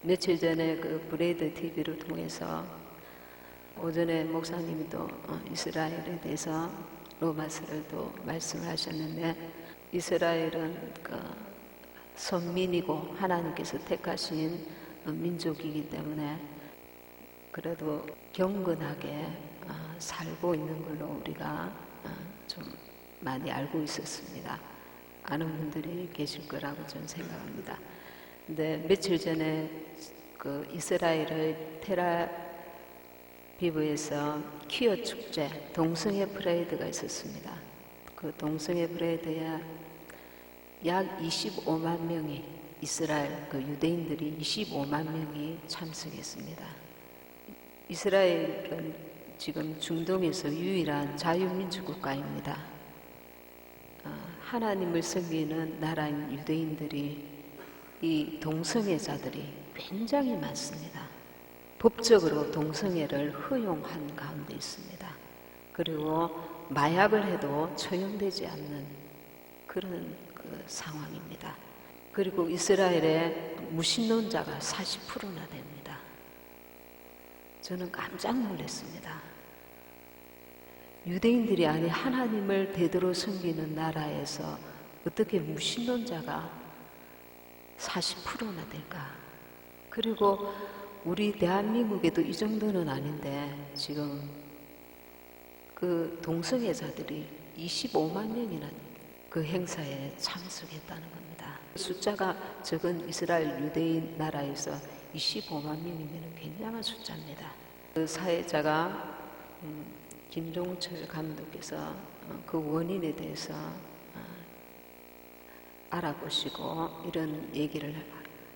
며칠 전에 그 브레이드 TV를 통해서 오전에 목사님이 또 이스라엘에 대해서 로마서를 또 말씀을 하셨는데, 이스라엘은 그 선민이고 하나님께서 택하신 민족이기 때문에 그래도 경건하게 살고 있는 걸로 우리가 좀 많이 알고 있었습니다. 아는 분들이 계실 거라고 저는 생각합니다. 근데 며칠 전에 그 이스라엘의 테라비브에서 퀴어 축제, 동성애 프레이드가 있었습니다. 그 동성애 프레이드에 약 25만 명이, 이스라엘 그 유대인들이 25만 명이 참석했습니다. 이스라엘은 지금 중동에서 유일한 자유민주 국가입니다. 하나님을 섬기는 나라인 유대인들이, 이 동성애자들이 굉장히 많습니다. 법적으로 동성애를 허용한 가운데 있습니다. 그리고 마약을 해도 처형되지 않는 그런 그 상황입니다. 그리고 이스라엘의 무신론자가 40%나 됩니다. 저는 깜짝 놀랐습니다. 유대인들이 아닌 하나님을 대대로 섬기는 나라에서 어떻게 무신론자가 40%나 될까? 그리고 우리 대한민국에도 이 정도는 아닌데 지금 그 동성애자들이 25만 명이나 그 행사에 참석했다는 겁니다. 숫자가 적은 이스라엘 유대인 나라에서 25만 명이면 굉장한 숫자입니다. 그 사회자가 김종철 감독께서 그 원인에 대해서 알아보시고 이런 얘기를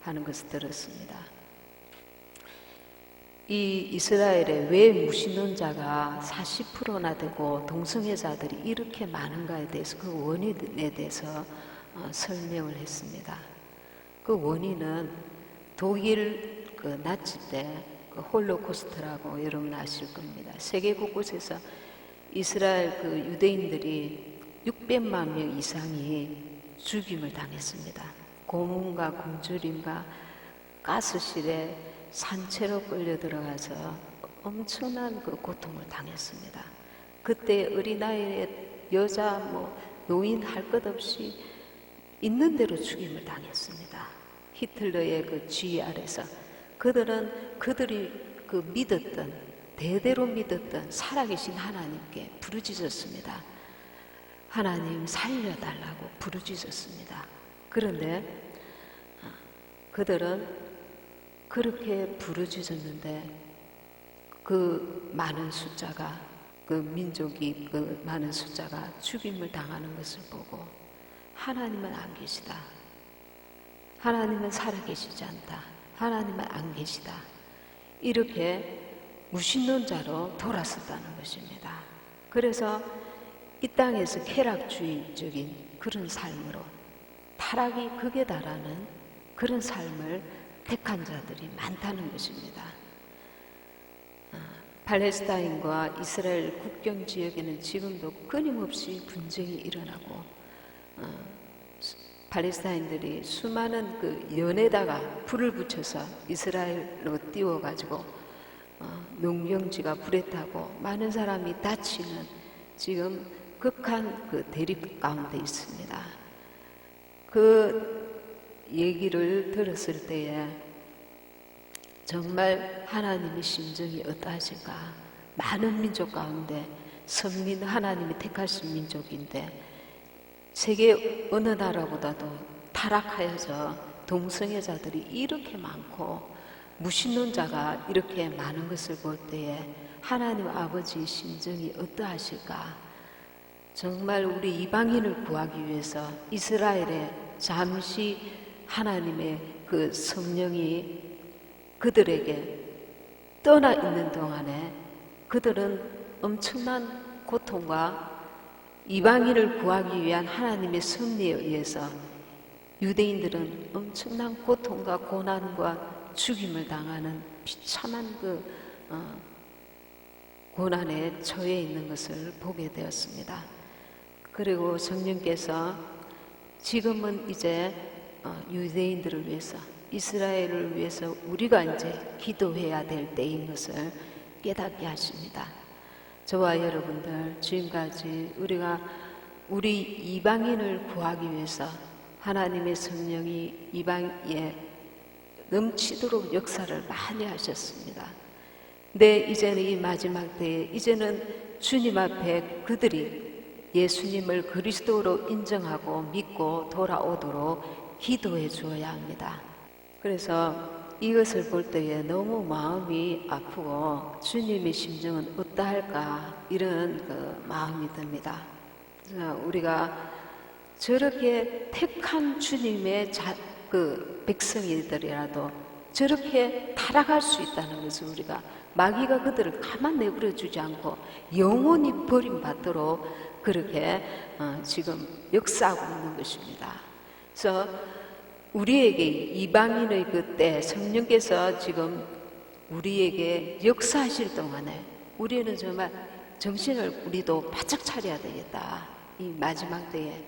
하는 것을 들었습니다. 이 이스라엘에 왜 무신론자가 40%나 되고 동성애자들이 이렇게 많은가에 대해서, 그 원인에 대해서 설명을 했습니다. 그 원인은 독일 그 나치 때 그 홀로코스트라고 여러분 아실 겁니다. 세계 곳곳에서 이스라엘 그 유대인들이 600만 명 이상이 죽임을 당했습니다. 고문과 굶주림과 가스실에 산채로 끌려 들어가서 엄청난 그 고통을 당했습니다. 그때 어린아이의 여자 노인 할 것 없이 있는 대로 죽임을 당했습니다. 히틀러의 그 지휘 아래서 그들이 그 믿었던, 대대로 믿었던 살아계신 하나님께 부르짖었습니다. 하나님 살려달라고 부르짖었습니다. 그런데 그들은 그렇게 부르짖었는데 그 많은 숫자가, 그 민족이 그 많은 숫자가 죽임을 당하는 것을 보고 하나님은 안 계시다, 하나님은 살아계시지 않다, 하나님은 안 계시다, 이렇게 무신론자로 돌아섰다는 것입니다. 그래서 이 땅에서 쾌락주의적인 그런 삶으로, 타락이 극에 달하는 그런 삶을 택한 자들이 많다는 것입니다. 팔레스타인과 이스라엘 국경 지역에는 지금도 끊임없이 분쟁이 일어나고, 팔레스타인들이 수많은 그 연에다가 불을 붙여서 이스라엘로 띄워가지고 농경지가 불에 타고 많은 사람이 다치는 지금 극한 그 대립 가운데 있습니다. 그 얘기를 들었을 때에 정말 하나님의 심정이 어떠하실까? 많은 민족 가운데 선민, 하나님이 택하신 민족인데 세계 어느 나라보다도 타락하여서 동성애자들이 이렇게 많고 무신론자가 이렇게 많은 것을 볼 때에 하나님 아버지의 심정이 어떠하실까? 정말 우리 이방인을 구하기 위해서 이스라엘에 잠시 하나님의 그 성령이 그들에게 떠나 있는 동안에 그들은 엄청난 고통과 이방인을 구하기 위한 하나님의 섭리에 의해서 유대인들은 엄청난 고통과 고난과 죽임을 당하는 비참한 그 고난에 처해 있는 것을 보게 되었습니다. 그리고 성령께서 지금은 이제 유대인들을 위해서 이스라엘을 위해서 우리가 이제 기도해야 될 때인 것을 깨닫게 하십니다. 저와 여러분들 지금까지 우리가 우리 이방인을 구하기 위해서 하나님의 성령이 이방에 넘치도록 역사를 많이 하셨습니다. 근데 이제는 이 마지막 때에 이제는 주님 앞에 그들이 예수님을 그리스도로 인정하고 믿고 돌아오도록 기도해 주어야 합니다. 그래서 이것을 볼 때에 너무 마음이 아프고 주님의 심정은 어떠할까 이런 마음이 듭니다. 우리가 저렇게 택한 주님의 백성이더라도 저렇게 타락할 수 있다는 것을 우리가 마귀가 그들을 가만 내버려 주지 않고 영원히 버림받도록 그렇게 지금 역사하고 있는 것입니다. 그래서 우리에게 이방인의 그때 성령께서 지금 우리에게 역사하실 동안에 우리는 정말 정신을 우리도 바짝 차려야 되겠다. 이 마지막 때에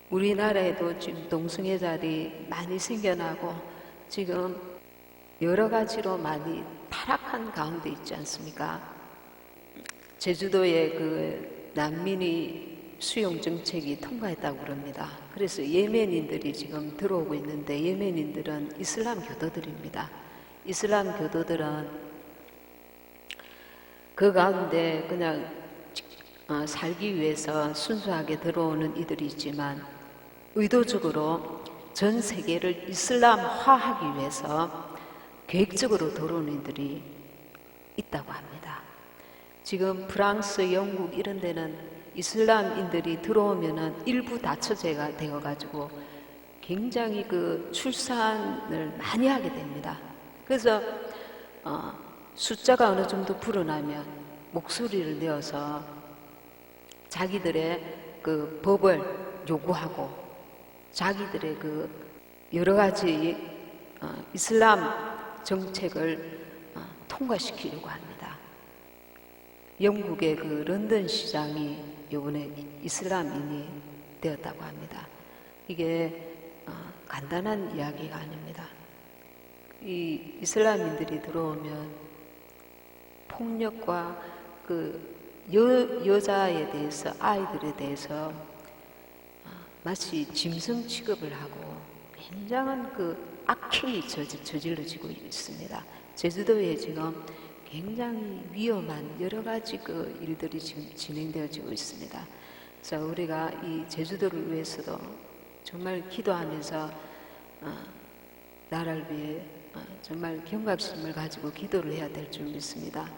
우리나라에도 지금 동성애자들이 많이 생겨나고 지금 여러 가지로 많이 타락한 가운데 있지 않습니까? 제주도에 그 난민이 수용 정책이 통과했다고 그럽니다. 그래서 예멘인들이 지금 들어오고 있는데 예멘인들은 이슬람 교도들입니다. 이슬람 교도들은 그 가운데 그냥 살기 위해서 순수하게 들어오는 이들이 있지만 의도적으로 전 세계를 이슬람화하기 위해서 계획적으로 들어오는 이들이 있다고 합니다. 지금 프랑스, 영국 이런 데는 이슬람인들이 들어오면은 일부 다처제가 되어가지고 굉장히 그 출산을 많이 하게 됩니다. 그래서 숫자가 어느 정도 불어나면 목소리를 내어서 자기들의 그 법을 요구하고 자기들의 그 여러 가지 이슬람 정책을 통과시키려고 합니다. 영국의 그 런던 시장이 이번에 이슬람인이 되었다고 합니다. 이게 간단한 이야기가 아닙니다. 이 이슬람인들이 들어오면 폭력과 그 여자에 대해서 아이들에 대해서 마치 짐승 취급을 하고 굉장한 그 악행이 저질러지고 있습니다. 제주도에 지금 굉장히 위험한 여러 가지 그 일들이 지금 진행되어지고 있습니다. 그래서 우리가 이 제주도를 위해서도 정말 기도하면서 나라를 위해 정말 경각심을 가지고 기도를 해야 될 줄 믿습니다.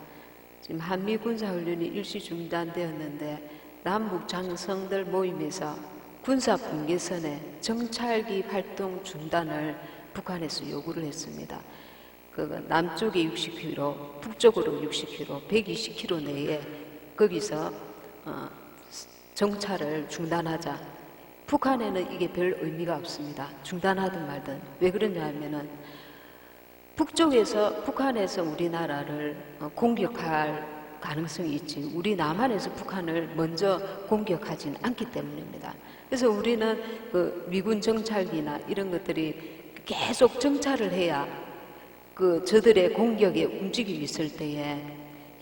지금 한미 군사훈련이 일시 중단되었는데 남북 장성들 모임에서 군사 분계선의 정찰기 활동 중단을 북한에서 요구를 했습니다. 그 남쪽에 60km, 북쪽으로 60km, 120km 내에 거기서 정찰을 중단하자. 북한에는 이게 별 의미가 없습니다. 중단하든 말든. 왜 그러냐면은 북한에서 우리나라를 공격할 가능성이 있지 우리 남한에서 북한을 먼저 공격하지는 않기 때문입니다. 그래서 우리는 그 미군 정찰기나 이런 것들이 계속 정찰을 해야 그 저들의 공격에 움직임이 있을 때에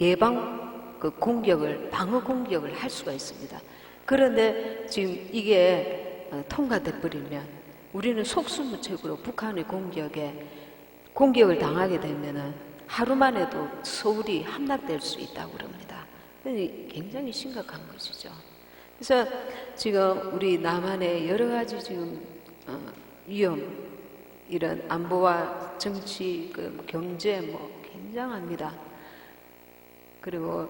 예방 그 공격을 방어 공격을 할 수가 있습니다. 그런데 지금 이게 통과돼 버리면 우리는 속수무책으로 북한의 공격을 당하게 되면은 하루만 해도 서울이 함락될 수 있다고 그럽니다. 굉장히 심각한 것이죠. 그래서 지금 우리 남한의 여러 가지 지금 위험, 이런 안보와 정치, 경제 굉장합니다. 그리고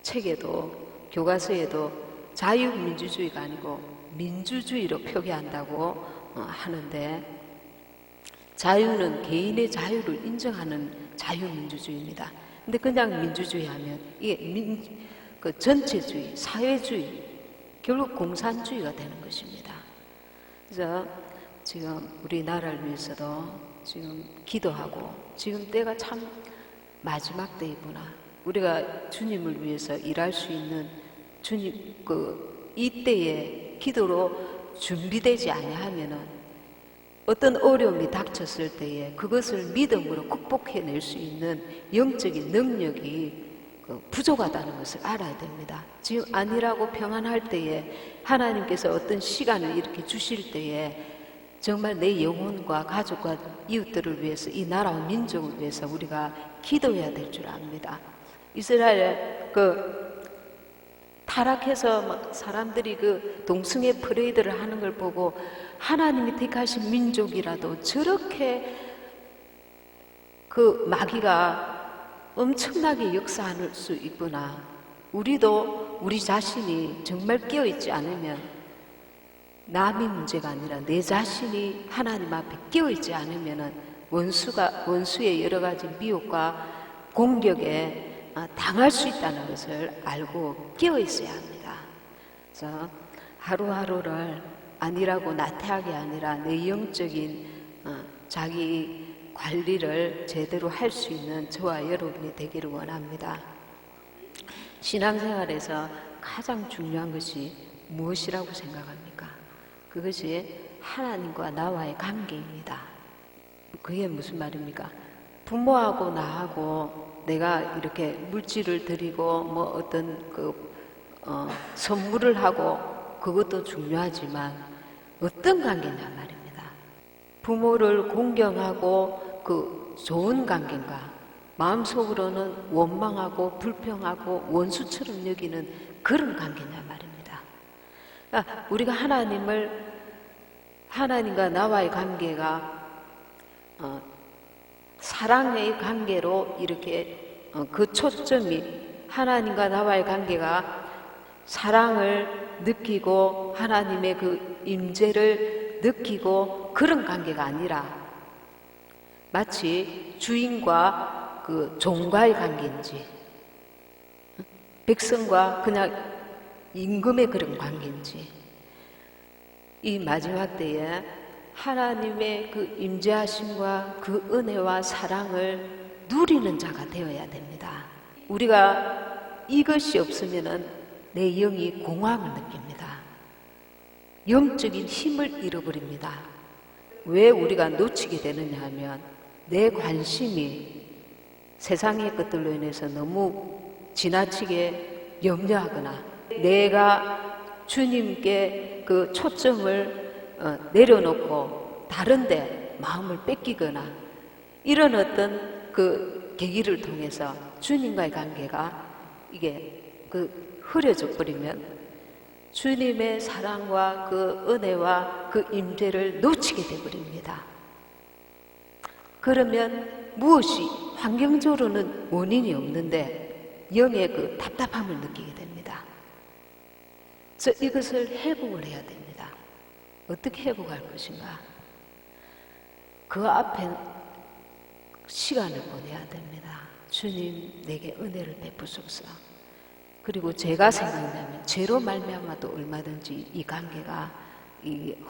책에도 교과서에도 자유민주주의가 아니고 민주주의로 표기한다고 하는데 자유는 개인의 자유를 인정하는 자유민주주의입니다. 근데 그냥 민주주의 하면 이게 전체주의, 사회주의, 결국 공산주의가 되는 것입니다. 그래서 지금 우리나라를 위해서도 지금 기도하고 지금 때가 참 마지막 때이구나. 우리가 주님을 위해서 일할 수 있는 이 때에 기도로 준비되지 아니하면은 어떤 어려움이 닥쳤을 때에 그것을 믿음으로 극복해낼 수 있는 영적인 능력이 부족하다는 것을 알아야 됩니다. 지금 아니라고 평안할 때에 하나님께서 어떤 시간을 이렇게 주실 때에 정말 내 영혼과 가족과 이웃들을 위해서, 이 나라와 민족을 위해서 우리가 기도해야 될 줄 압니다. 이스라엘 타락해서 막 사람들이 동성애 프레이드를 하는 걸 보고 하나님이 택하신 민족이라도 저렇게 마귀가 엄청나게 역사할 수 있구나. 우리도 우리 자신이 정말 깨어있지 않으면, 남이 문제가 아니라 내 자신이 하나님 앞에 깨어있지 않으면 원수의 여러 가지 미혹과 공격에 당할 수 있다는 것을 알고 깨어있어야 합니다. 그래서 하루하루를 안일하고 나태하게 아니라 내 영적인 자기 관리를 제대로 할 수 있는 저와 여러분이 되기를 원합니다. 신앙생활에서 가장 중요한 것이 무엇이라고 생각합니까? 그것이 하나님과 나와의 관계입니다. 그게 무슨 말입니까? 부모하고 나하고 내가 이렇게 물질을 드리고 뭐 어떤 선물을 하고 그것도 중요하지만 어떤 관계냐 말입니다. 부모를 공경하고 좋은 관계인가, 마음속으로는 원망하고 불평하고 원수처럼 여기는 그런 관계냐 말입니다. 그러니까 우리가 하나님과 나와의 관계가 사랑의 관계로 이렇게 그 초점이 하나님과 나와의 관계가 사랑을 느끼고 하나님의 그 임재를 느끼고 그런 관계가 아니라 마치 주인과 종과의 관계인지 백성과 그냥 임금의 그런 관계인지, 이 마지막 때에 하나님의 그 임재하심과 그 은혜와 사랑을 누리는 자가 되어야 됩니다. 우리가 이것이 없으면은 내 영이 공허함을 느낍니다. 영적인 힘을 잃어버립니다. 왜 우리가 놓치게 되느냐 하면 내 관심이 세상의 것들로 인해서 너무 지나치게 염려하거나 내가 주님께 그 초점을 내려놓고 다른데 마음을 뺏기거나 이런 어떤 그 계기를 통해서 주님과의 관계가 이게 흐려져 버리면 주님의 사랑과 그 은혜와 그 임재를 놓치게 돼 버립니다. 그러면 무엇이 환경적으로는 원인이 없는데 영의 그 답답함을 느끼게 됩니다. 그래서 이것을 회복을 해야 됩니다. 어떻게 회복할 것인가? 그 앞에 시간을 보내야 됩니다. 주님, 내게 은혜를 베푸소서. 그리고 제가 생각나면 죄로 말미암아도 얼마든지 이 관계가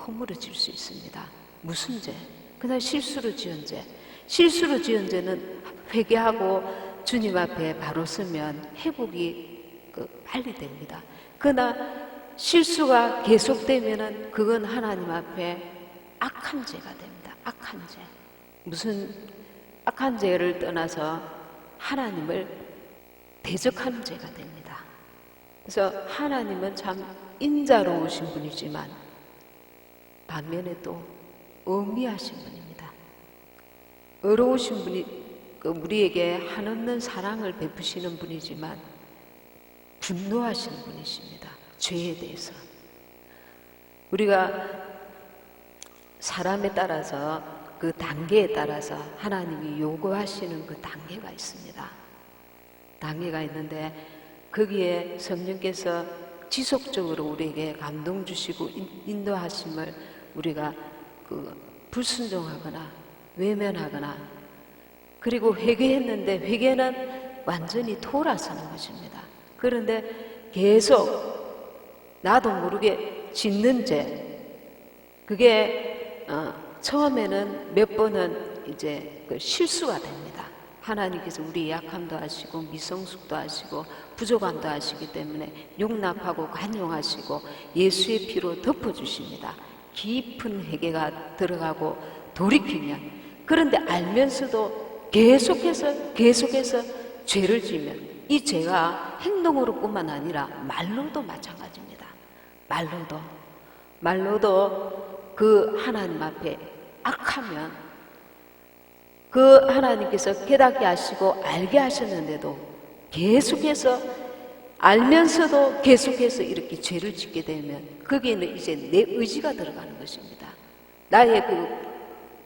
허물어질 수 있습니다. 무슨 죄? 그냥 실수로 지은 죄. 실수로 지은 죄는 회개하고 주님 앞에 바로 서면 회복이 빨리 됩니다. 그러나 실수가 계속되면은 그건 하나님 앞에 악한 죄가 됩니다. 악한 죄. 무슨 악한 죄를 떠나서 하나님을 대적하는 죄가 됩니다. 그래서 하나님은 참 인자로우신 분이지만 반면에 또 엄미하신 분입니다. 어려우신 분이 우리에게 한없는 사랑을 베푸시는 분이지만 분노하시는 분이십니다. 죄에 대해서. 우리가 사람에 따라서 그 단계에 따라서 하나님이 요구하시는 그 단계가 있습니다. 단계가 있는데 거기에 성령께서 지속적으로 우리에게 감동 주시고 인도하심을 우리가 불순종하거나 외면하거나, 그리고 회개했는데 회개는 완전히 돌아서는 것입니다. 그런데 계속 나도 모르게 짓는 죄, 그게 처음에는 몇 번은 이제 실수가 됩니다. 하나님께서 우리 약함도 아시고 미성숙도 아시고 부족함도 아시기 때문에 용납하고 관용하시고 예수의 피로 덮어주십니다. 깊은 회개가 들어가고 돌이키면, 그런데 알면서도 계속해서 죄를 지면 이 죄가 행동으로뿐만 아니라 말로도 마찬가지입니다. 말로도 그 하나님 앞에 악하면 그 하나님께서 깨닫게 하시고 알게 하셨는데도 계속해서 알면서도 계속해서 이렇게 죄를 짓게 되면 거기에는 이제 내 의지가 들어가는 것입니다. 나의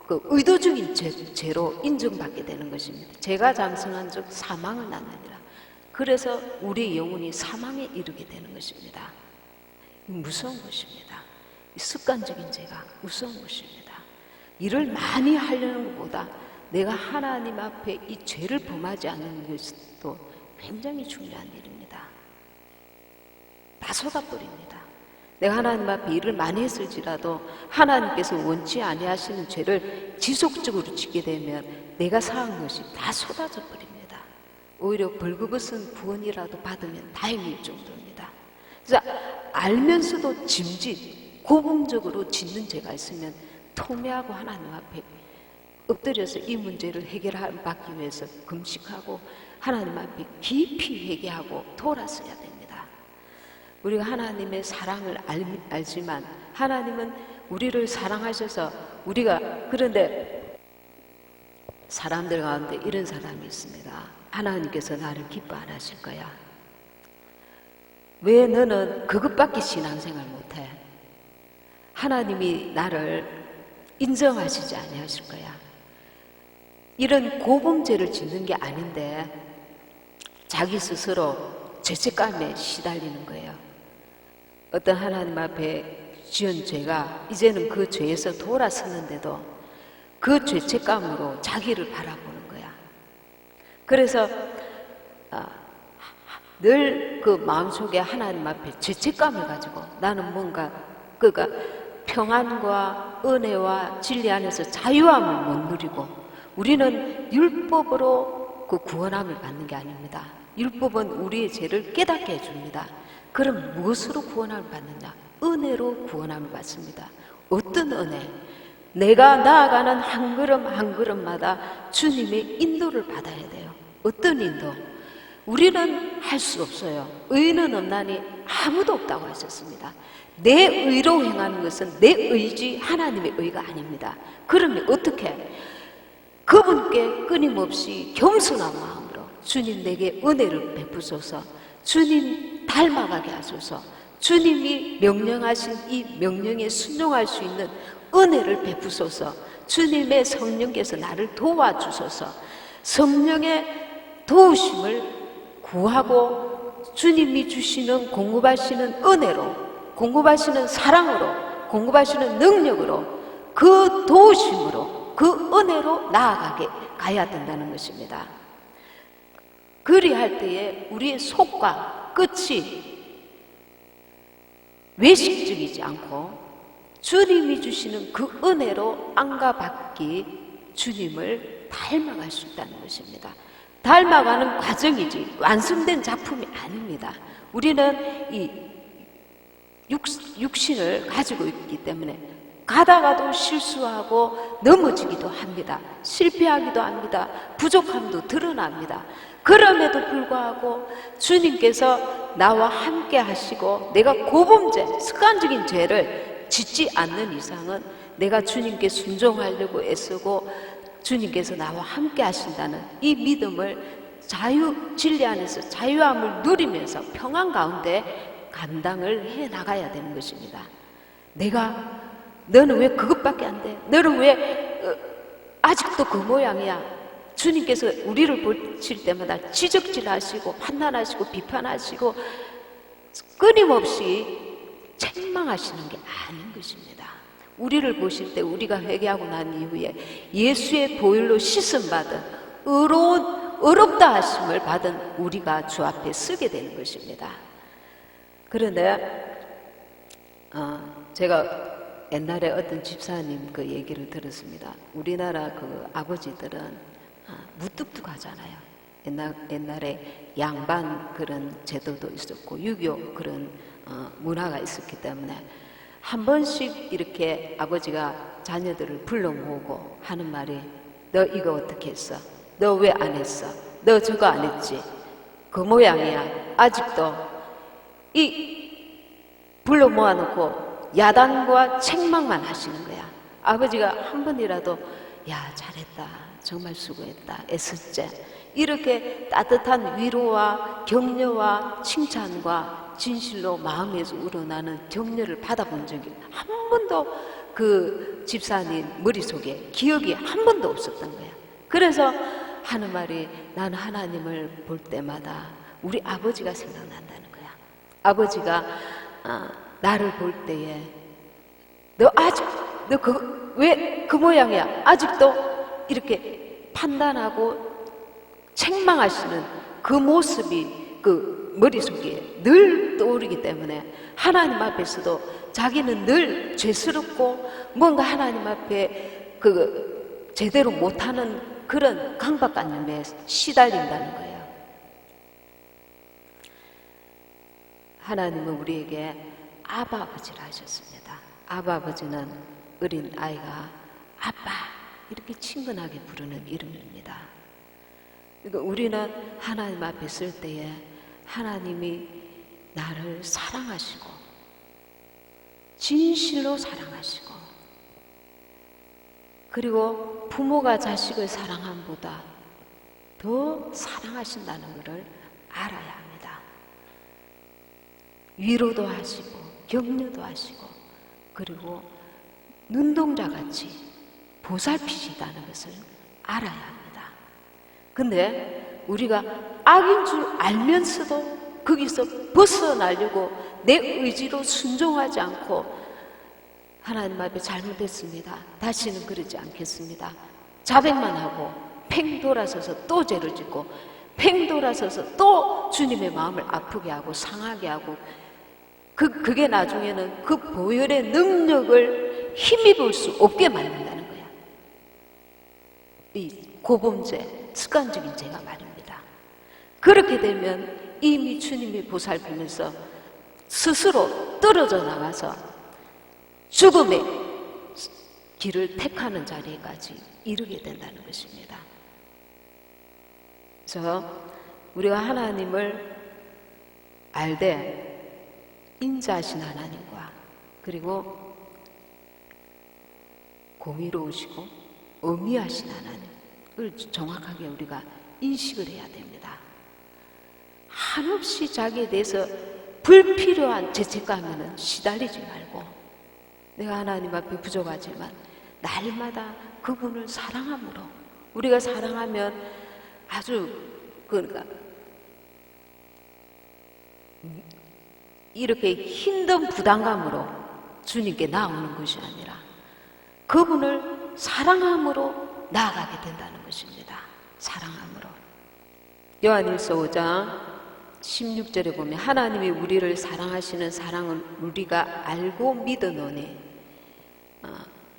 그 의도적인 죄로 인정받게 되는 것입니다. 죄가 장성한 즉 사망을 낳느니라. 그래서 우리 영혼이 사망에 이르게 되는 것입니다. 무서운 것입니다. 습관적인 죄가 무서운 것입니다. 일을 많이 하려는 것보다 내가 하나님 앞에 이 죄를 범하지 않는 것도 굉장히 중요한 일입니다. 다 쏟아버립니다. 내가 하나님 앞에 일을 많이 했을지라도 하나님께서 원치 아니하시는 죄를 지속적으로 짓게 되면 내가 사한 것이 다 쏟아져 버립니다. 오히려 벌거벗은 구원이라도 받으면 다행일 정도입니다. 그래서 알면서도 고분적으로 짓는 죄가 있으면 통회하고 하나님 앞에 엎드려서 이 문제를 해결받기 위해서 금식하고 하나님 앞에 깊이 회개하고 돌아서야 됩니다. 우리가 하나님의 사랑을 알지만 하나님은 우리를 사랑하셔서 그런데 사람들 가운데 이런 사람이 있습니다. 하나님께서 나를 기뻐 안 하실 거야. 왜 너는 그것밖에 신앙생활 못해? 하나님이 나를 인정하시지 아니하실 거야. 이런 고범죄를 짓는 게 아닌데 자기 스스로 죄책감에 시달리는 거예요. 어떤 하나님 앞에 지은 죄가 이제는 그 죄에서 돌아섰는데도 그 죄책감으로 자기를 바라보는 거야. 그래서 늘 그 마음속에 하나님 앞에 죄책감을 가지고 나는 뭔가 평안과 은혜와 진리 안에서 자유함을 못 누리고, 우리는 율법으로 그 구원함을 받는 게 아닙니다. 율법은 우리의 죄를 깨닫게 해줍니다. 그럼 무엇으로 구원함을 받느냐? 은혜로 구원함을 받습니다. 어떤 은혜? 내가 나아가는 한 걸음 한 걸음마다 주님의 인도를 받아야 돼요. 어떤 인도? 우리는 할 수 없어요. 의는 없나니 아무도 없다고 하셨습니다. 내 의로 행하는 것은 내 의지, 하나님의 의가 아닙니다. 그러면 어떻게? 그분께 끊임없이 겸손한 마음으로 주님 내게 은혜를 베푸소서, 주님 닮아가게 하소서, 주님이 명령하신 이 명령에 순종할 수 있는 은혜를 베푸소서, 주님의 성령께서 나를 도와주소서, 성령의 도우심을 구하고 주님이 주시는 공급하시는 은혜로, 공급하시는 사랑으로, 공급하시는 능력으로, 그 도우심으로, 그 은혜로 가야 된다는 것입니다. 그리할 때에 우리의 속과 끝이 외식적이지 않고 주님이 주시는 그 은혜로 안가받기 주님을 닮아갈 수 있다는 것입니다. 닮아가는 과정이지 완성된 작품이 아닙니다. 우리는 이 육신을 가지고 있기 때문에 가다가도 실수하고 넘어지기도 합니다. 실패하기도 합니다. 부족함도 드러납니다. 그럼에도 불구하고 주님께서 나와 함께 하시고 내가 고범죄, 습관적인 죄를 짓지 않는 이상은 내가 주님께 순종하려고 애쓰고 주님께서 나와 함께 하신다는 이 믿음을 진리 안에서 자유함을 누리면서 평안 가운데 감당을 해 나가야 되는 것입니다. 너는 왜 그것밖에 안 돼? 너는 왜 아직도 그 모양이야? 주님께서 우리를 보실 때마다 지적질하시고 판단하시고 비판하시고 끊임없이 책망하시는 게 아닌 것입니다. 우리를 보실 때 우리가 회개하고 난 이후에 예수의 보혈로 씻음받은 의롭다 하심을 받은 우리가 주 앞에 서게 되는 것입니다. 그런데 제가 옛날에 어떤 집사님 그 얘기를 들었습니다. 우리나라 그 아버지들은 무뚝뚝하잖아요. 옛날에 양반 그런 제도도 있었고 유교 그런 문화가 있었기 때문에 한 번씩 이렇게 아버지가 자녀들을 불러 모으고 하는 말이, 너 이거 어떻게 했어? 너 왜 안 했어? 너 저거 안 했지? 그 모양이야. 아직도 이 불러 모아놓고 야단과 책망만 하시는 거야. 아버지가 한 번이라도 야 잘했다, 정말 수고했다, 애썼지, 이렇게 따뜻한 위로와 격려와 칭찬과 진실로 마음에서 우러나는 격려를 받아본 적이 한 번도 그 집사님 머릿속에 기억이 한 번도 없었던 거야. 그래서 하는 말이, 나는 하나님을 볼 때마다 우리 아버지가 생각난다는 거야. 아버지가 나를 볼 때에 너 왜 그 모양이야? 아직도 이렇게 판단하고 책망하시는 그 모습이 그 머릿속에 늘 떠오르기 때문에 하나님 앞에서도 자기는 늘 죄스럽고 뭔가 하나님 앞에 그 제대로 못하는 그런 강박관념에 시달린다는 거예요. 하나님은 우리에게 아바 아버지라 하셨습니다. 아바 아버지는 어린 아이가 아빠 이렇게 친근하게 부르는 이름입니다. 그러니까 우리는 하나님 앞에 쓸 때에 하나님이 나를 사랑하시고 진실로 사랑하시고, 그리고 부모가 자식을 사랑함보다 더 사랑하신다는 것을 알아야 합니다. 위로도 하시고 격려도 하시고, 그리고 눈동자같이 보살피시다는 것을 알아야 합니다. 근데 우리가 악인 줄 알면서도 거기서 벗어나려고 내 의지로 순종하지 않고 하나님 앞에 잘못했습니다, 다시는 그러지 않겠습니다, 자백만 하고 팽 돌아서서 또 죄를 짓고 팽 돌아서서 또 주님의 마음을 아프게 하고 상하게 하고, 그게 나중에는 그 보혈의 능력을 힘입을 수 없게 만든다는 거야. 이 고범죄, 습관적인 죄가 말입니다. 그렇게 되면 이미 주님이 보살피면서 스스로 떨어져 나가서 죽음의 길을 택하는 자리까지 이르게 된다는 것입니다. 그래서 우리가 하나님을 알되 인자하신 하나님과, 그리고 공의로우시고 엄의하신 하나님을 정확하게 우리가 인식을 해야 됩니다. 한없이 자기에 대해서 불필요한 죄책감에는 시달리지 말고, 내가 하나님 앞에 부족하지만 날마다 그분을 사랑함으로, 우리가 사랑하면 아주 그러니까 이렇게 힘든 부담감으로 주님께 나오는 것이 아니라 그분을 사랑함으로 나아가게 된다는 것입니다. 사랑함으로. 요한일서 5장 16절에 보면 하나님이 우리를 사랑하시는 사랑은 우리가 알고 믿어노니,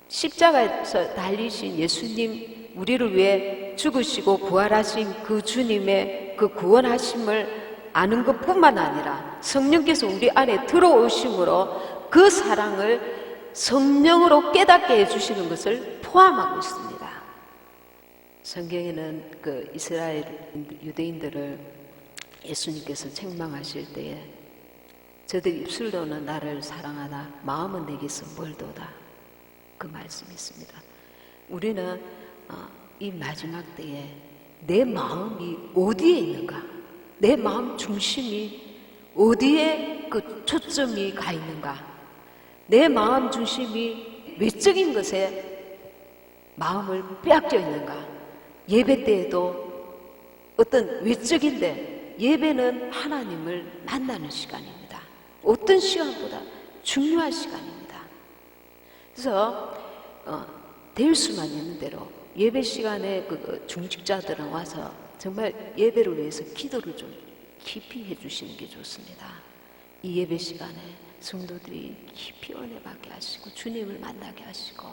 십자가에서 달리신 예수님, 우리를 위해 죽으시고 부활하신 그 주님의 그 구원하심을 아는 것뿐만 아니라 성령께서 우리 안에 들어오심으로 그 사랑을 성령으로 깨닫게 해주시는 것을 포함하고 있습니다. 성경에는 그 이스라엘 유대인들을 예수님께서 책망하실 때에 저들 입술로는 나를 사랑하나 마음은 내게서 멀도다, 그 말씀이 있습니다. 우리는 이 마지막 때에 내 마음이 어디에 있는가, 내 마음 중심이 어디에 그 초점이 가 있는가, 내 마음 중심이 외적인 것에 마음을 빼앗겨 있는가. 예배 때에도 어떤 외적인데, 예배는 하나님을 만나는 시간입니다. 어떤 시간보다 중요한 시간입니다. 그래서 될 수만 있는 대로 예배 시간에 그 중직자들은 와서 정말 예배를 위해서 기도를 좀 깊이 해주시는 게 좋습니다. 이 예배 시간에 성도들이 깊이 은혜 받게 하시고 주님을 만나게 하시고,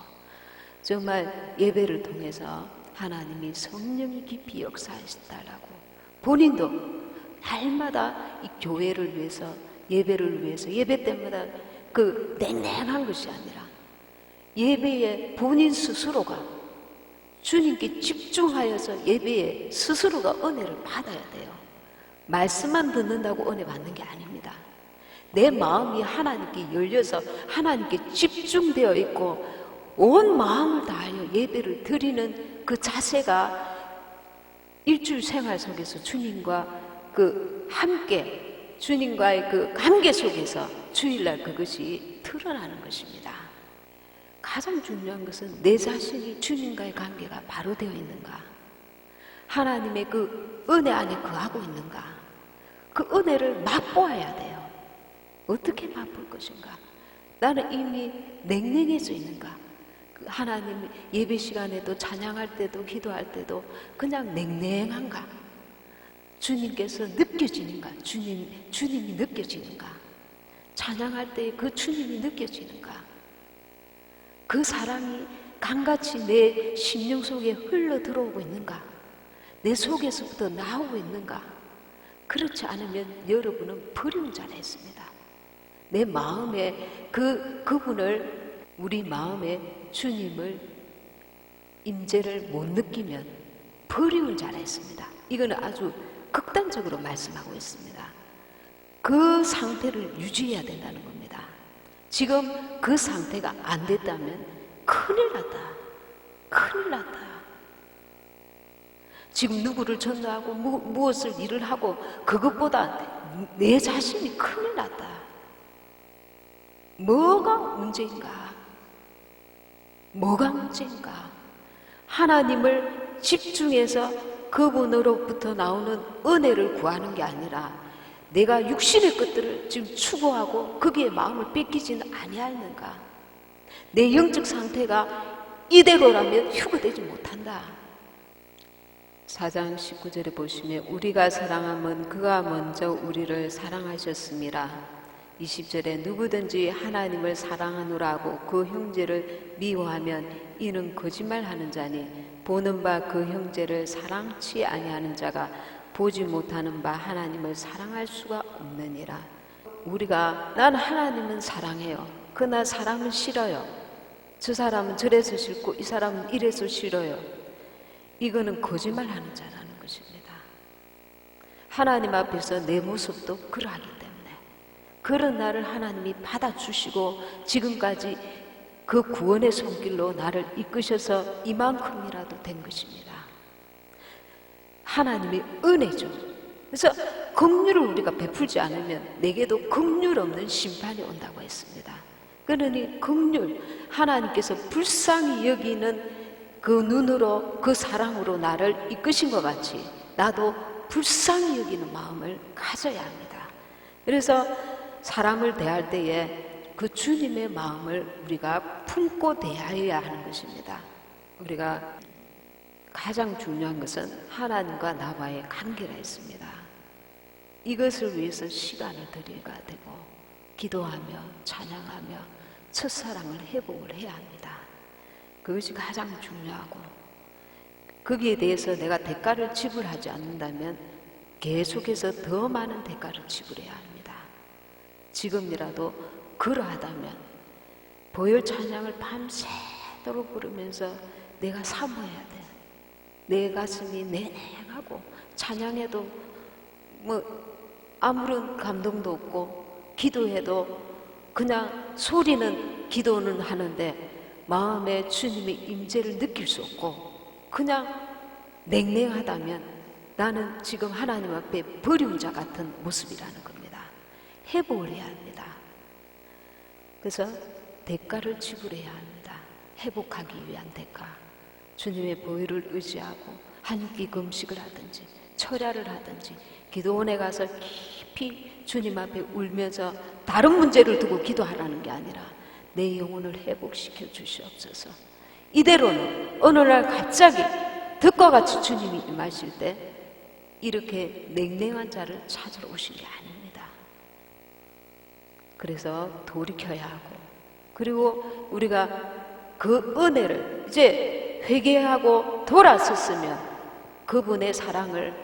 정말 예배를 통해서 하나님이 성령이 깊이 역사하시달라고, 본인도 날마다 이 교회를 위해서, 예배를 위해서, 예배 때마다 그 냉랭한 것이 아니라 예배에 본인 스스로가 주님께 집중하여서 예배에 스스로가 은혜를 받아야 돼요. 말씀만 듣는다고 은혜 받는 게 아닙니다. 내 마음이 하나님께 열려서 하나님께 집중되어 있고 온 마음을 다하여 예배를 드리는 그 자세가 일주일 생활 속에서 주님과 그 함께, 주님과의 그 관계 속에서 주일날 그것이 드러나는 것입니다. 가장 중요한 것은 내 자신이 주님과의 관계가 바로 되어 있는가, 하나님의 그 은혜 안에 거하고 있는가, 그 은혜를 맛보아야 돼요. 어떻게 맛볼 것인가? 나는 이미 냉랭해져 있는가? 하나님 예배 시간에도 찬양할 때도 기도할 때도 그냥 냉랭한가? 주님께서 느껴지는가? 주님이 느껴지는가? 찬양할 때 그 주님이 느껴지는가? 그 사랑이 강같이 내 심령 속에 흘러 들어오고 있는가? 내 속에서부터 나오고 있는가? 그렇지 않으면 여러분은 버리운 자라 했습니다. 내 마음에 그분을, 우리 마음에 주님을, 임재를 못 느끼면 버리운 자라 했습니다. 이거는 아주 극단적으로 말씀하고 있습니다. 그 상태를 유지해야 된다는 겁니다. 지금 그 상태가 안 됐다면 큰일 났다. 큰일 났다. 지금 누구를 전도하고 무엇을 일을 하고 그것보다 내 자신이 큰일 났다. 뭐가 문제인가? 뭐가 문제인가? 하나님을 집중해서 그분으로부터 나오는 은혜를 구하는 게 아니라 내가 육신의 것들을 지금 추구하고 거기에 마음을 뺏기지는 아니하는가? 내 영적 상태가 이대로라면 휴거되지 못한다. 4장 19절에 보시면 우리가 사랑함은 그가 먼저 우리를 사랑하셨습니다. 20절에 누구든지 하나님을 사랑하노라 하고 그 형제를 미워하면 이는 거짓말하는 자니 보는 바 그 형제를 사랑치 아니하는 자가 보지 못하는 바 하나님을 사랑할 수가 없느니라. 우리가 난 하나님은 사랑해요. 그러나 사람은 싫어요. 저 사람은 저래서 싫고 이 사람은 이래서 싫어요. 이거는 거짓말하는 자라는 것입니다. 하나님 앞에서 내 모습도 그러하기 때문에 그런 나를 하나님이 받아주시고 지금까지 그 구원의 손길로 나를 이끄셔서 이만큼이라도 된 것입니다. 하나님의 은혜죠. 그래서 긍휼을 우리가 베풀지 않으면 내게도 긍휼 없는 심판이 온다고 했습니다. 그러니 긍휼, 하나님께서 불쌍히 여기는 그 눈으로, 그 사랑으로 나를 이끄신 것 같이 나도 불쌍히 여기는 마음을 가져야 합니다. 그래서 사람을 대할 때에 그 주님의 마음을 우리가 품고 대하여야 하는 것입니다. 우리가 가장 중요한 것은 하나님과 나와의 관계가 있습니다. 이것을 위해서 시간을 들여야 되고 기도하며 찬양하며 첫사랑을 회복을 해야 합니다. 그것이 가장 중요하고 거기에 대해서 내가 대가를 지불하지 않는다면 계속해서 더 많은 대가를 지불해야 합니다. 지금이라도 그러하다면 보혈 찬양을 밤새도록 부르면서 내가 사모해야 돼. 내 가슴이 냉랭하고 찬양해도 아무런 감동도 없고 기도해도 그냥 소리는 기도는 하는데 마음에 주님의 임재를 느낄 수 없고 그냥 냉랭하다면 나는 지금 하나님 앞에 버리운 자 같은 모습이라는 겁니다. 회복을 해야 합니다. 그래서 대가를 지불해야 합니다. 회복하기 위한 대가. 주님의 보혈을 의지하고 한끼 금식을 하든지 철야를 하든지 기도원에 가서 깊이 주님 앞에 울면서 다른 문제를 두고 기도하라는 게 아니라 내 영혼을 회복시켜 주시옵소서. 이대로는 어느 날 갑자기 득과 같이 주님이 임하실 때 이렇게 냉랭한 자를 찾으러 오신 게 아닙니다. 그래서 돌이켜야 하고 그리고 우리가 그 은혜를 이제 회개하고 돌아섰으면 그분의 사랑을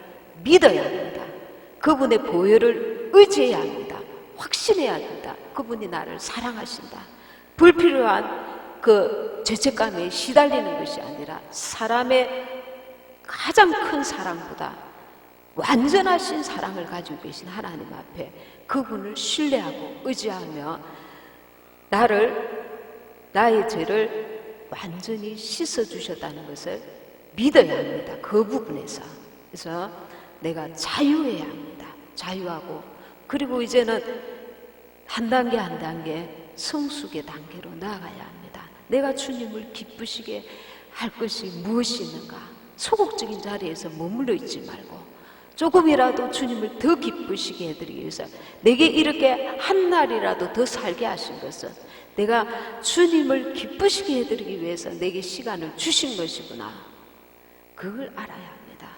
믿어야 합니다. 그분의 보혈을 의지해야 합니다. 확신해야 된다. 그분이 나를 사랑하신다. 불필요한 그 죄책감에 시달리는 것이 아니라 사람의 가장 큰 사랑보다 완전하신 사랑을 가지고 계신 하나님 앞에 그분을 신뢰하고 의지하며 나의 죄를 완전히 씻어주셨다는 것을 믿어야 합니다. 그 부분에서. 그래서 내가 자유해야 합니다. 자유하고, 그리고 이제는 한 단계 한 단계 성숙의 단계로 나아가야 합니다. 내가 주님을 기쁘시게 할 것이 무엇이 있는가? 소극적인 자리에서 머물러 있지 말고 조금이라도 주님을 더 기쁘시게 해드리기 위해서 내게 이렇게 한 날이라도 더 살게 하신 것은 내가 주님을 기쁘시게 해드리기 위해서 내게 시간을 주신 것이구나. 그걸 알아야 합니다.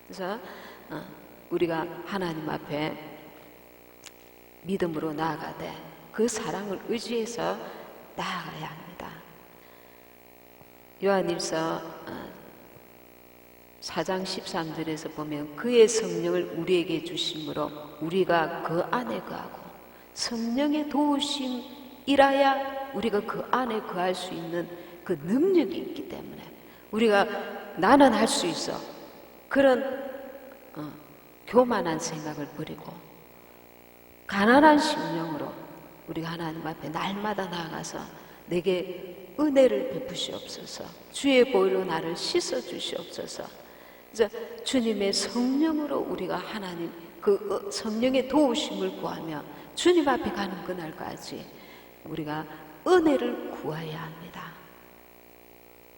그래서 우리가 하나님 앞에 믿음으로 나아가되 그 사랑을 의지해서 나아가야 합니다. 요한일서 4장 13절에서 보면 그의 성령을 우리에게 주심으로 우리가 그 안에 거하고, 성령의 도우심이라야 우리가 그 안에 거할 수 있는 그 능력이 있기 때문에 우리가 나는 할 수 있어, 그런 교만한 생각을 버리고 가난한 심령으로 우리가 하나님 앞에 날마다 나아가서 내게 은혜를 베푸시옵소서, 주의 보혈로 나를 씻어주시옵소서. 그래서 주님의 성령으로 우리가 하나님 그 성령의 도우심을 구하며 주님 앞에 가는 그날까지 우리가 은혜를 구해야 합니다.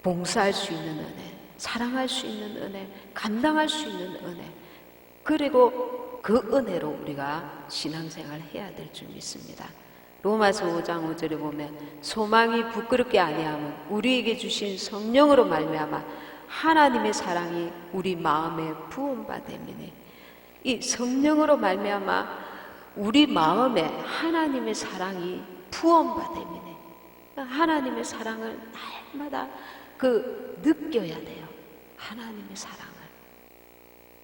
봉사할 수 있는 은혜, 사랑할 수 있는 은혜, 감당할 수 있는 은혜, 그리고 그 은혜로 우리가 신앙생활을 해야 될 줄 믿습니다. 로마서 5장 5절에 보면 소망이 부끄럽게 아니하면 우리에게 주신 성령으로 말미암아 하나님의 사랑이 우리 마음에 부음받음이니, 이 성령으로 말미암아 우리 마음에 하나님의 사랑이 부음받음이니, 하나님의 사랑을 날마다 느껴야 돼요. 하나님의 사랑을,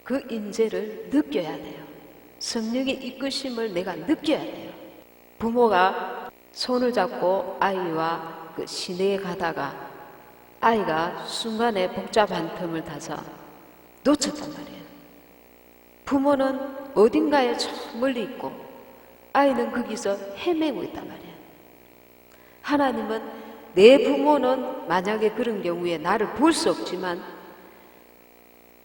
그 인재를 느껴야 돼요. 성령의 이끄심을 내가 느껴야 돼요. 부모가 손을 잡고 아이와 시내에 가다가 아이가 순간에 복잡한 틈을 타서 놓쳤단 말이에요. 부모는 어딘가에 저 멀리 있고 아이는 거기서 헤매고 있단 말이에요. 하나님은, 내 부모는 만약에 그런 경우에 나를 볼 수 없지만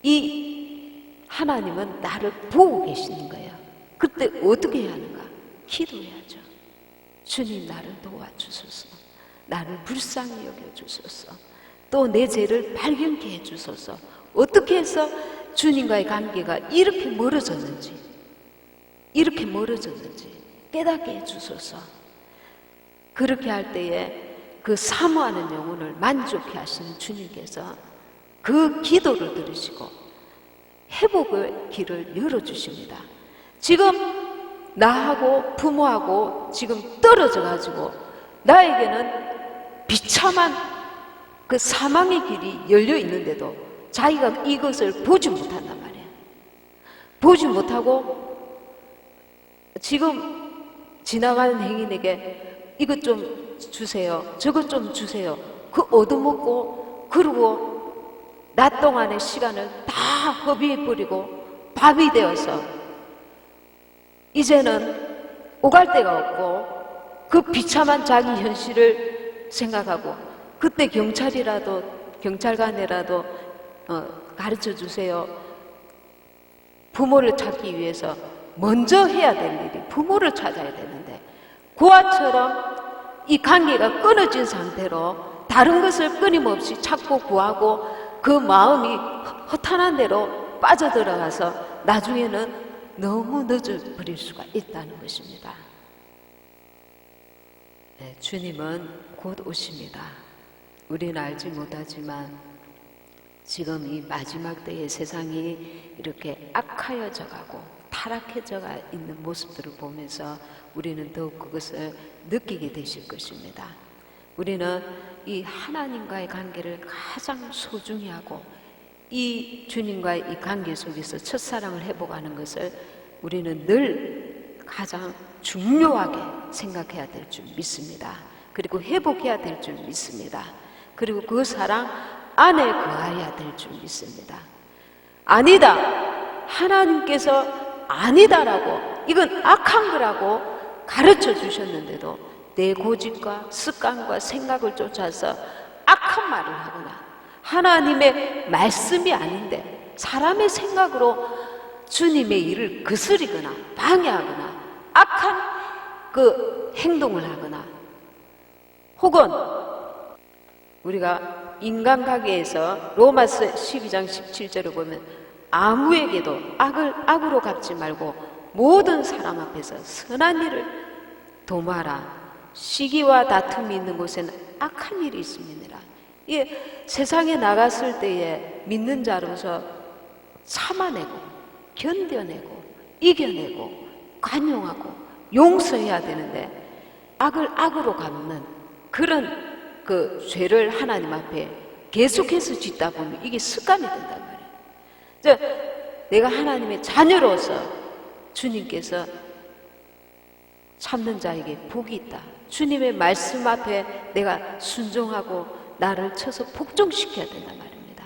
이 하나님은 나를 보고 계시는 거예요. 그때 어떻게 해야 하는가? 기도해야죠. 주님, 나를 도와주소서, 나를 불쌍히 여겨주소서, 또 내 죄를 발견케 해주소서. 어떻게 해서 주님과의 관계가 이렇게 멀어졌는지 깨닫게 해주소서. 그렇게 할 때에 그 사모하는 영혼을 만족해 하시는 주님께서 그 기도를 들으시고 회복의 길을 열어주십니다. 지금 나하고 부모하고 지금 떨어져 가지고 나에게는 비참한 그 사망의 길이 열려 있는데도 자기가 이것을 보지 못한단 말이에요. 보지 못하고 지금 지나가는 행인에게 이것 좀 주세요, 저것 좀 주세요, 그 얻어먹고 그러고 낮 동안의 시간을 다 허비해버리고 밤이 되어서 이제는 오갈 데가 없고 그 비참한 자기 현실을 생각하고, 그때 경찰관이라도 가르쳐 주세요. 부모를 찾기 위해서 먼저 해야 될 일이 부모를 찾아야 되는데, 그와처럼 이 관계가 끊어진 상태로 다른 것을 끊임없이 찾고 구하고 그 마음이 허탄한 대로 빠져들어가서 나중에는 너무 늦어버릴 수가 있다는 것입니다. 네, 주님은 곧 오십니다. 우리는 알지 못하지만 지금 이 마지막 때의 세상이 이렇게 악하여져 가고 타락해져 있는 모습들을 보면서 우리는 더욱 그것을 느끼게 되실 것입니다. 우리는 이 하나님과의 관계를 가장 소중히 하고 이 주님과의 이 관계 속에서 첫사랑을 회복하는 것을 우리는 늘 가장 중요하게 생각해야 될 줄 믿습니다. 그리고 회복해야 될 줄 믿습니다. 그리고 그 사랑 안에 거해야 될 줄 믿습니다. 아니다, 하나님께서 아니다라고, 이건 악한 거라고 가르쳐 주셨는데도 내 고집과 습관과 생각을 쫓아서 악한 말을 하거나 하나님의 말씀이 아닌데 사람의 생각으로 주님의 일을 거스리거나 방해하거나 악한 그 행동을 하거나, 혹은 우리가 인간관계에서 로마서 12장 17절을 보면 아무에게도 악으로 갚지 말고 모든 사람 앞에서 선한 일을 도모하라. 시기와 다툼이 있는 곳에는 악한 일이 있음이니라. 세상에 나갔을 때에 믿는 자로서 참아내고 견뎌내고 이겨내고 관용하고 용서해야 되는데 악을 악으로 갚는 그런 그 죄를 하나님 앞에 계속해서 짓다 보면 이게 습관이 된단 말이에요. 내가 하나님의 자녀로서 주님께서 참는 자에게 복이 있다. 주님의 말씀 앞에 내가 순종하고 나를 쳐서 복종시켜야 된단 말입니다.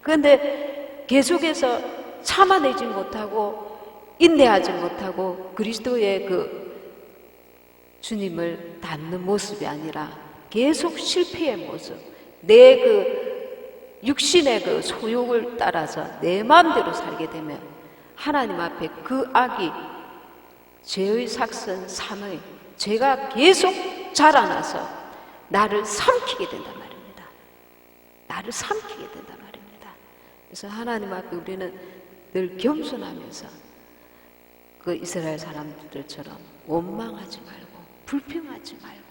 그런데 계속해서 참아내지 못하고 인내하지 못하고 그리스도의 그 주님을 닮는 모습이 아니라 계속 실패의 모습, 내 그 육신의 그 소욕을 따라서 내 마음대로 살게 되면 하나님 앞에 그 악이 죄의 삭선 사망의 죄가 계속 자라나서 나를 삼키게 된단 말입니다. 나를 삼키게 된단 말입니다. 그래서 하나님 앞에 우리는 늘 겸손하면서 그 이스라엘 사람들처럼 원망하지 말고 불평하지 말고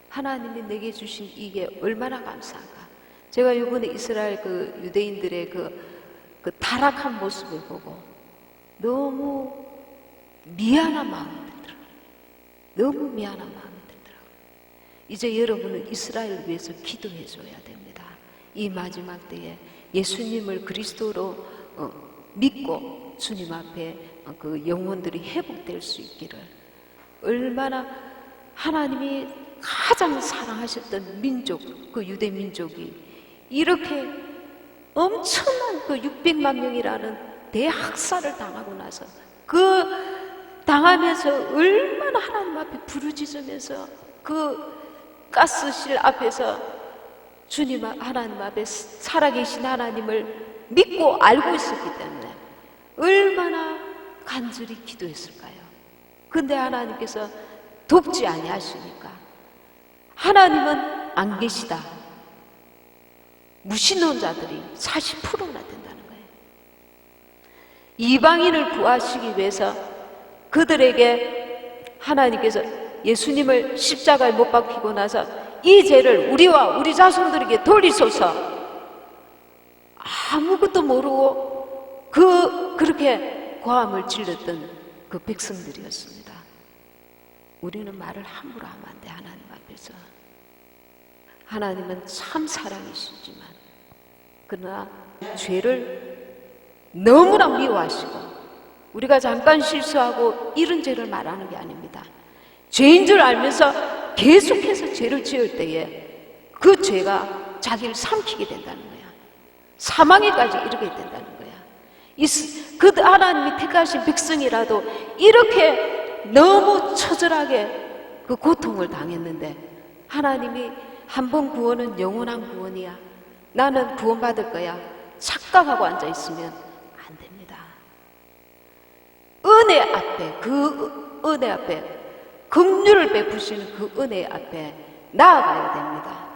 하나님이 내게 주신 이게 얼마나 감사한가. 제가 이번에 이스라엘 그 유대인들의 그 타락한 모습을 보고 너무 미안한 마음이 들더라고요. 너무 미안한 마음이 들더라고요. 이제 여러분은 이스라엘을 위해서 기도해 줘야 됩니다. 이 마지막 때에 예수님을 그리스도로 믿고 주님 앞에 그 영혼들이 회복될 수 있기를, 얼마나 하나님이 가장 사랑하셨던 민족, 그 유대 민족이 이렇게 엄청난 그 600만 명이라는 대학살을 당하고 나서 그 당하면서 얼마나 하나님 앞에 부르짖으면서 그 가스실 앞에서 주님 하나님 앞에 살아계신 하나님을 믿고 알고 있었기 때문에 얼마나 간절히 기도했을까요? 근데 하나님께서 돕지 아니하시니까 하나님은 안 계시다. 무신론자들이 40%나 된다는 거예요. 이방인을 구하시기 위해서 그들에게 하나님께서 예수님을 십자가에 못 박히고 나서 이 죄를 우리와 우리 자손들에게 돌리소서, 아무것도 모르고 그렇게 고함을 질렀던 그 백성들이었습니다. 우리는 말을 함부로 하면 안 돼. 하나님 앞에서 하나님은 참 사랑이시지만 그러나 죄를 너무나 미워하시고, 우리가 잠깐 실수하고 이런 죄를 말하는 게 아닙니다. 죄인 줄 알면서 계속해서 죄를 지을 때에 그 죄가 자기를 삼키게 된다는 거야. 사망에까지 이르게 된다는 거야. 그 하나님이 택하신 백성이라도 이렇게 너무 처절하게 그 고통을 당했는데 하나님이 한 번 구원은 영원한 구원이야, 나는 구원받을 거야, 착각하고 앉아있으면 안 됩니다. 은혜 앞에, 그 은혜 앞에, 긍휼을 베푸시는 그 은혜 앞에 나아가야 됩니다.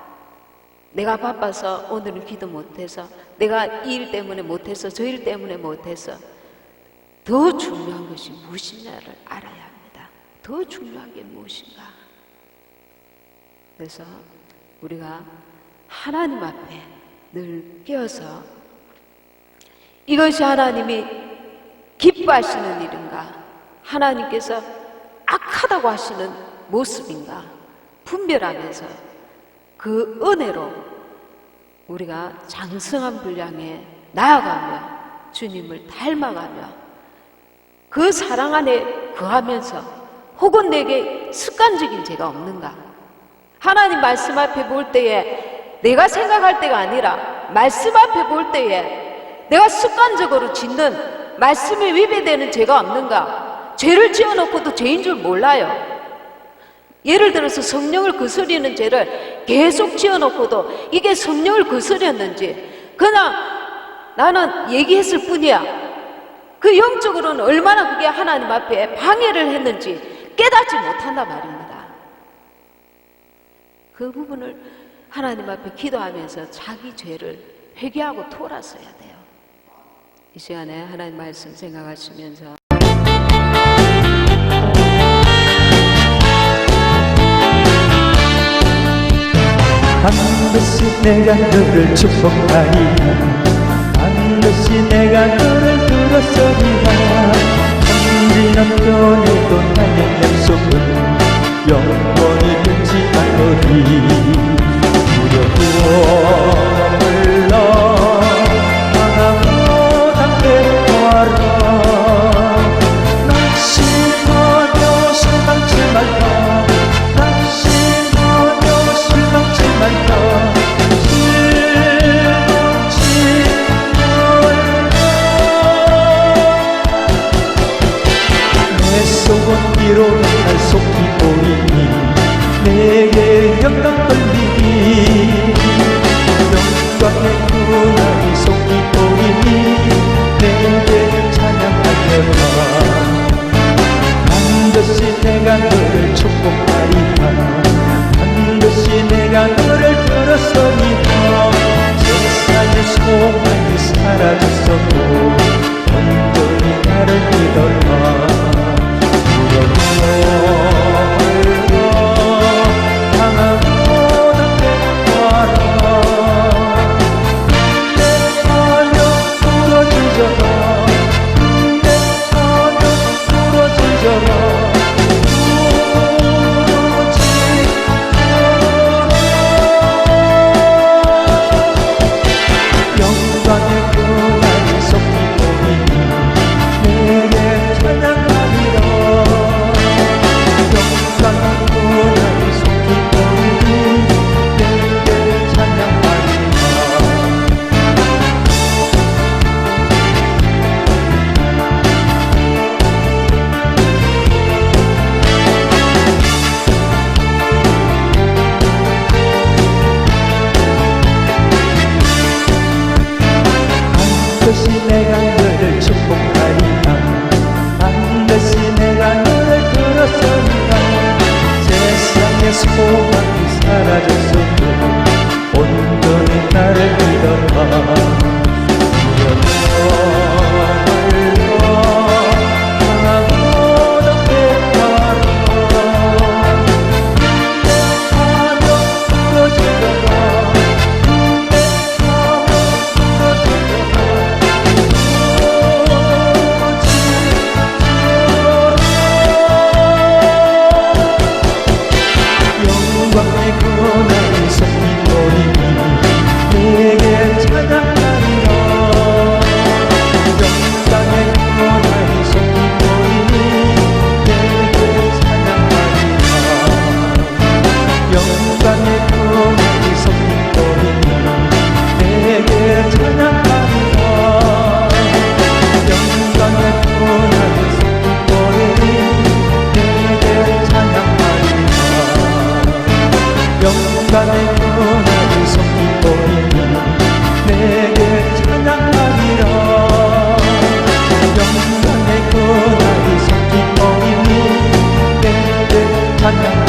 내가 바빠서 오늘은 기도 못해서, 내가 이 일 때문에 못해서, 저 일 때문에 못해서, 더 중요한 것이 무엇이냐를 알아야 합니다. 더 중요한 게 무엇인가. 그래서 우리가 하나님 앞에 늘 끼어서 이것이 하나님이 기뻐하시는 일인가, 하나님께서 악하다고 하시는 모습인가 분별하면서 그 은혜로 우리가 장성한 분량에 나아가며 주님을 닮아가며 그 사랑 안에 거하면서 혹은 내게 습관적인 죄가 없는가? 하나님 말씀 앞에 볼 때에 내가 생각할 때가 아니라 말씀 앞에 볼 때에 내가 습관적으로 짓는 말씀에 위배되는 죄가 없는가? 죄를 지어놓고도 죄인 줄 몰라요. 예를 들어서 성령을 거스리는 죄를 계속 지어놓고도 이게 성령을 거스렸는지 그냥 나는 얘기했을 뿐이야. 그 영적으로는 얼마나 그게 하나님 앞에 방해를 했는지 깨닫지 못한단 말입니다. 그 부분을 하나님 앞에 기도하면서 자기 죄를 회개하고 돌아서야 돼요. 이 시간에 하나님 말씀 생각하시면서 반드시 내가 너를 축복하리라. 반드시 내가 너를 들었으리라. 천지는 변해도 나의 약속은 영원히 변치 않으리. 두려움을 당하고 담대하라. 낙심하며 실망치 말라. 낙심하며 실망치 말라. 내 속은 비록 날 속히 보이니 내게 영광 돌리니. 영광의 그날이 속히 보이니 내게 찬양하려라. 반드시 내가 너를 축복하리라. 반드시 내가 너를 들었으리라. 세상의 소망이 사라졌어도 온전히 나를 믿어라. 반드시 내가 너를 축복하리라. 반드시 내가 너를 들었으리라. 세상의 소망이 사라졌어도 온전히 나를 믿어라. 영광의 그날이 속히 보이니 내게 찬양하리라. 영광의 그날이 속히 보이니 내게 찬양하리라. 영광의 그날이 속히 보이니 내게 찬양하리라. 영광의 그날이 속히 보이니 내게 찬양하리라. 영광의 그날이 속히 보이니 내게 찬양하리라. 영광의 그날이 속히 보이니 내게 찬양하리라.